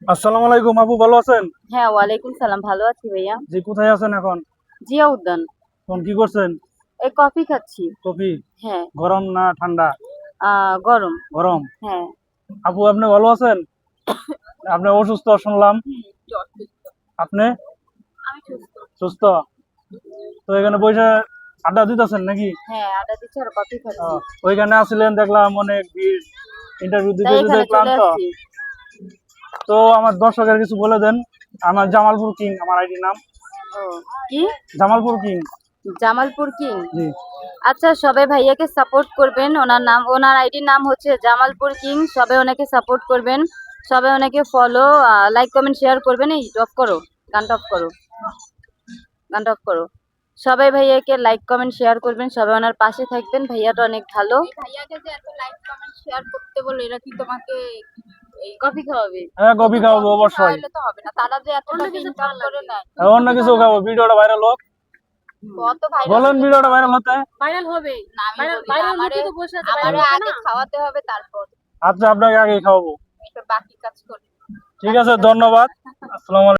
আসসালামু আলাইকুম আপু, ভালো আছেন? হ্যাঁ, ওয়ালাইকুম সালাম। ভালো আছি ভাইয়া। জি, কোথায় আছেন এখন? জিয়া উদ্যান। এখন কি করছেন? এই কফি খাচ্ছি। কফি? হ্যাঁ, গরম না ঠান্ডা? গরম। গরম। হ্যাঁ। আপু, আপনি ভালো আছেন? আপনি অসুস্থ শুনলাম। আপনি আমি সুস্থ। সুস্থ? তো এখানে বসে আড্ডা দিতেছেন নাকি? হ্যাঁ, আড্ডা দিচ্ছি আর কফি খাচ্ছি। ওইখানে আসছিলেন, দেখলাম অনেক ভিড়। ইন্টারভিউ দিতে তাই দিতে এখানে চলে ক্লান্ত। আসছি। তো আমার দর্শকের কিছু বলে দেন। আমার জামালপুর কিং, আমার আইডি নাম ও, কি? জামালপুর কিং। জামালপুর কিং। জি। আচ্ছা, সবাই ভাইয়াকে সাপোর্ট করবেন। ওনার আইডির নাম হচ্ছে জামালপুর কিং। সবাই ওনাকে সাপোর্ট করবেন। সবাই ওনাকে ফলো, লাইক, কমেন্ট, শেয়ার করবেন। এই অফ করো, গানটা অফ করো, গানটা অফ করো। সবাই ভাইয়াকে লাইক, কমেন্ট, শেয়ার করবেন। সবাই ওনার পাশে থাকবেন। ভাইয়াটা অনেক ভালো। ভাইয়াকে যে এত লাইক, কমেন্ট, শেয়ার করতে বলে, এরা কি তোমাকে এই কফি খাওয়াবে? হ্যাঁ, কফি খাওয়াবো অবশ্যই। খাওয়াইলে তো হবে না। তারা যে এত টাকা ইনকাম করে নেয়। অন্য কিছু খাবো, ভিডিওটা ভাইরাল হোক। কত ভাইরাল বলেন ভিডিওটা ভাইরাল হতে। ভাইরাল হবে না, আমি ভাইরাল তো বসে আছে, আমারে আগে খাওয়াতে হবে তারপর আচ্ছা, আপনাকে আগে খাওয়াবো। বাকি কাজ করে। ঠিক আছে, ধন্যবাদ। আসসালামু আলাইকুম।